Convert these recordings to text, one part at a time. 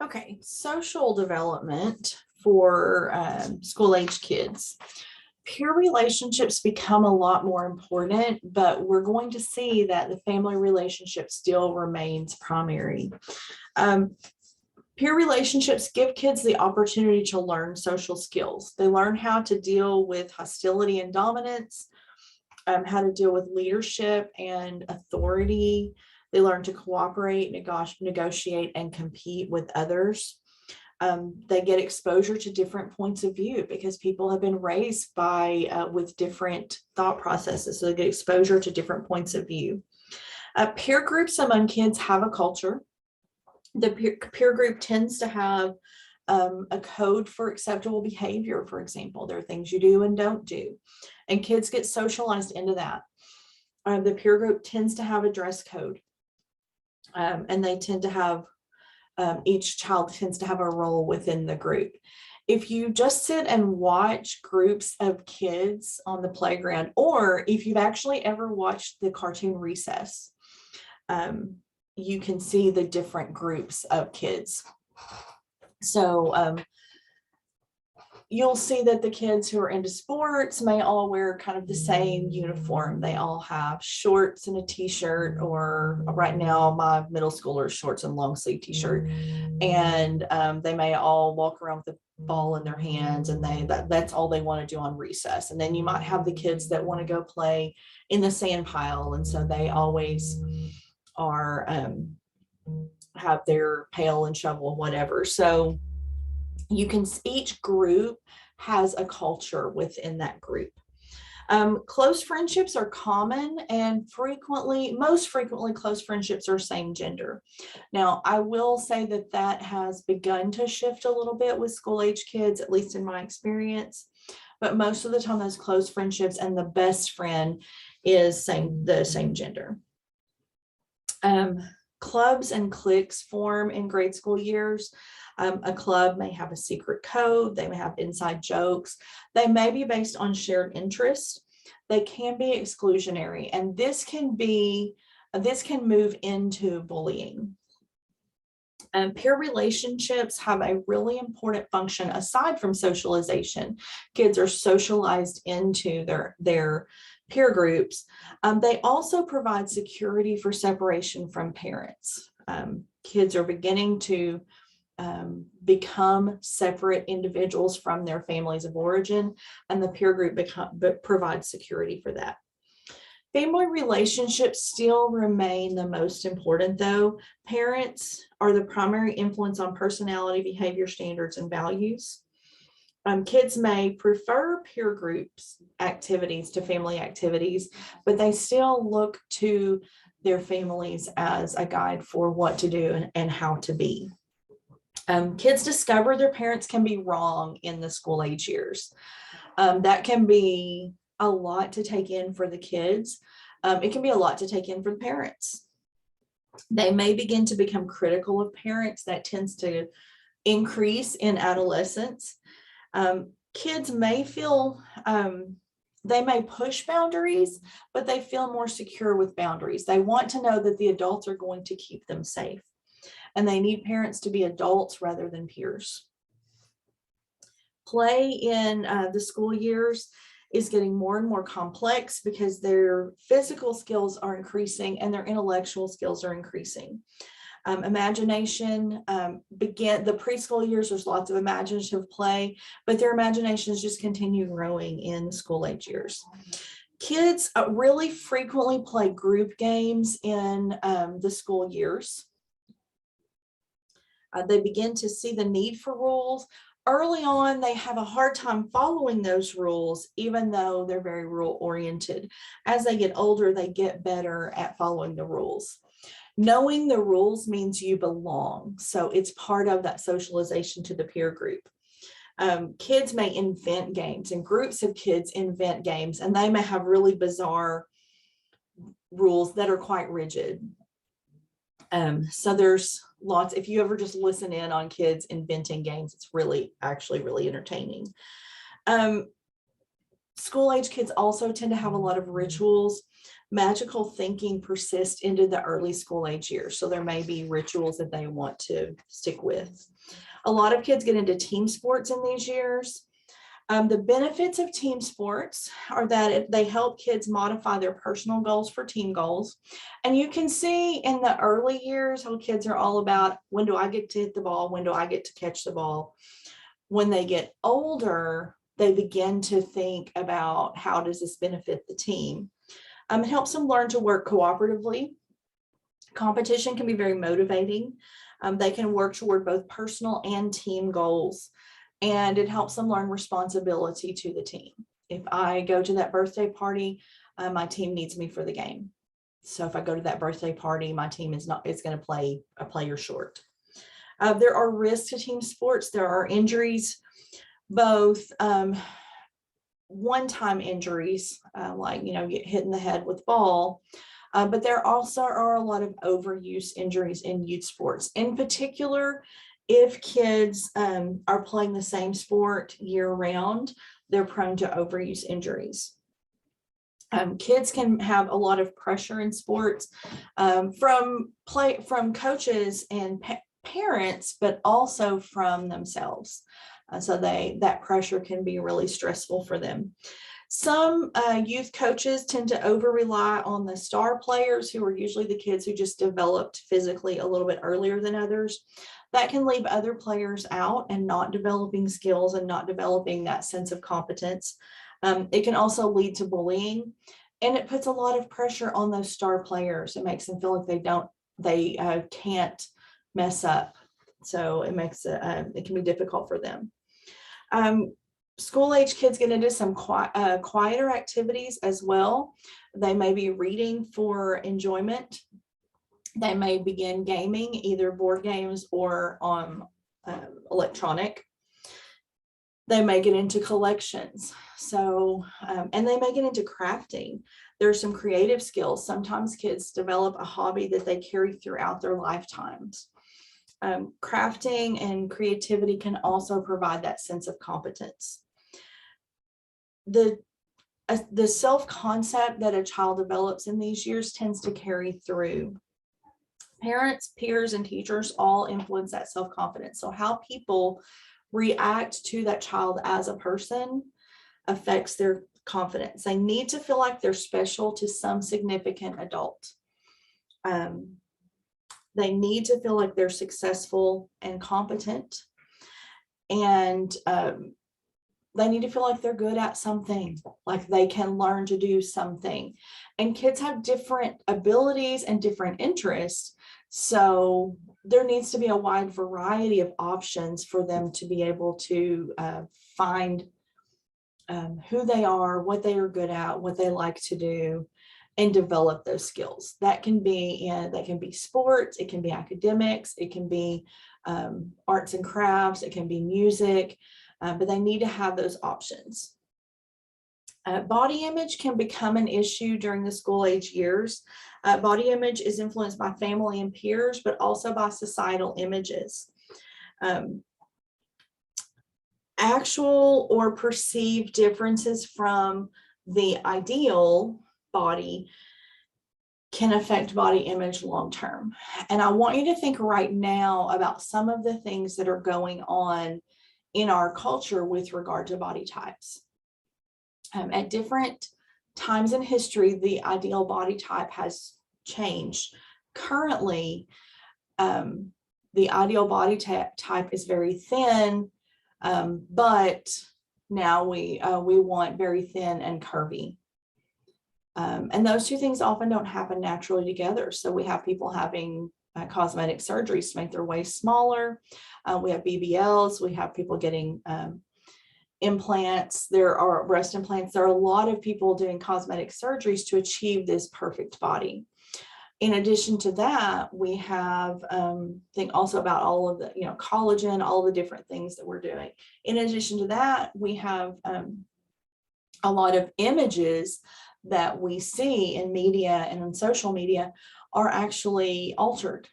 Okay, social development for school age kids. Peer relationships become a lot more important, but we're going to see that the family relationship still remains primary. Um, Peer relationships give kids the opportunity to learn social skills. They learn how to deal with hostility and dominance, how to deal with leadership and authority. They learn to cooperate, negotiate, and compete with others. They get exposure to different points of view because people have been raised with different thought processes. So they get exposure to different points of view. Peer groups among kids have a culture. The peer group tends to have a code for acceptable behavior, for example. There are things you do and don't do, and kids get socialized into that. The peer group tends to have a dress code, and they tend to have, each child tends to have a role within the group. If you just sit and watch groups of kids on the playground, or if you've actually ever watched the cartoon Recess, you can see the different groups of kids. So you'll see that the kids who are into sports may all wear kind of the same uniform. They all have shorts and a t-shirt, or right now my middle schooler's shorts and long sleeve t-shirt. And they may all walk around with a ball in their hands, and that's all they want to do on recess. And then you might have the kids that want to go play in the sand pile, and so they always are have their pail and shovel, whatever. So each group has a culture within that group. Close friendships are common, and most frequently, close friendships are same gender. Now, I will say that has begun to shift a little bit with school age kids, at least in my experience. But most of the time, those close friendships and the best friend is the same gender. Clubs and cliques form in grade school years. A club may have a secret code. They may have inside jokes. They may be based on shared interests. They can be exclusionary, and this can move into bullying. Peer relationships have a really important function aside from socialization. Kids are socialized into their peer groups. They also provide security for separation from parents. Kids are beginning to become separate individuals from their families of origin, and the peer group provides security for that. Family relationships still remain the most important, though. Parents are the primary influence on personality, behavior, standards, and values. Kids may prefer peer groups activities to family activities, but they still look to their families as a guide for what to do and how to be. Kids discover their parents can be wrong in the school age years. That can be a lot to take in for the kids. It can be a lot to take in for the parents. They may begin to become critical of parents. That tends to increase in adolescence. Kids may feel, they may push boundaries, but they feel more secure with boundaries. They want to know that the adults are going to keep them safe, and they need parents to be adults rather than peers. Play in the school years is getting more and more complex because their physical skills are increasing and their intellectual skills are increasing. Imagination the preschool years, there's lots of imaginative play, but their imaginations just continue growing in school age years. Kids really frequently play group games in the school years. They begin to see the need for rules. Early on, they have a hard time following those rules, even though they're very rule oriented. As they get older, they get better at following the rules. Knowing the rules means you belong. So it's part of that socialization to the peer group. Kids may invent games, and groups of kids invent games, and they may have really bizarre rules that are quite rigid. So there's lots, if you ever just listen in on kids inventing games, it's actually really entertaining. School age kids also tend to have a lot of rituals. Magical thinking persists into the early school age years. So there may be rituals that they want to stick with. A lot of kids get into team sports in these years. The benefits of team sports are that they help kids modify their personal goals for team goals. And you can see in the early years how kids are all about, when do I get to hit the ball? When do I get to catch the ball? When they get older, they begin to think about, how does this benefit the team? It helps them learn to work cooperatively. Competition can be very motivating. They can work toward both personal and team goals. And it helps them learn responsibility to the team. If I go to that birthday party, my team needs me for the game. So if I go to that birthday party, my team is going to play a player short. There are risks to team sports. There are injuries, both one-time injuries, like, get hit in the head with ball. But there also are a lot of overuse injuries in youth sports. In particular, if kids are playing the same sport year round, they're prone to overuse injuries. Kids can have a lot of pressure in sports from coaches and parents, but also from themselves. So that pressure can be really stressful for them. Some youth coaches tend to over-rely on the star players, who are usually the kids who just developed physically a little bit earlier than others. That can leave other players out and not developing skills and not developing that sense of competence. It can also lead to bullying, and it puts a lot of pressure on those star players. It makes them feel like they can't mess up. So it can be difficult for them. School age kids get into some quieter activities as well. They may be reading for enjoyment. They may begin gaming, either board games or electronic. They may get into collections. So, and they may get into crafting. There's some creative skills. Sometimes kids develop a hobby that they carry throughout their lifetimes. Crafting and creativity can also provide that sense of competence. The self-concept that a child develops in these years tends to carry through. Parents, peers, and teachers all influence that self-confidence. So how people react to that child as a person affects their confidence. They need to feel like they're special to some significant adult. They need to feel like they're successful and competent. And they need to feel like they're good at something, like they can learn to do something. And kids have different abilities and different interests. So there needs to be a wide variety of options for them to be able to find who they are, what they are good at, what they like to do, and develop those skills. That can be sports, it can be academics, it can be arts and crafts, it can be music, but they need to have those options. Body image can become an issue during the school age years. Body image is influenced by family and peers, but also by societal images. Actual or perceived differences from the ideal body can affect body image long term. And I want you to think right now about some of the things that are going on in our culture with regard to body types. At different times in history, the ideal body type has changed. Currently, the ideal body type is very thin, but now we want very thin and curvy. And those two things often don't happen naturally together. So we have people having cosmetic surgeries to make their waist smaller. We have BBLs. We have people getting implants. There are breast implants. There are a lot of people doing cosmetic surgeries to achieve this perfect body. In addition to that, we have think also about all of the collagen, all the different things that we're doing. In addition to that, we have a lot of images that we see in media and on social media are actually altered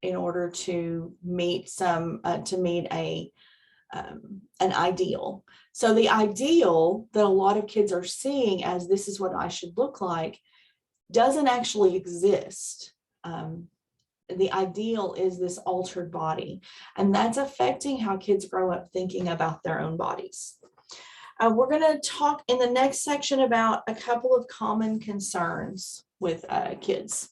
in order to meet an ideal. So the ideal that a lot of kids are seeing as this is what I should look like doesn't actually exist. The ideal is this altered body, and that's affecting how kids grow up thinking about their own bodies. We're going to talk in the next section about a couple of common concerns with kids.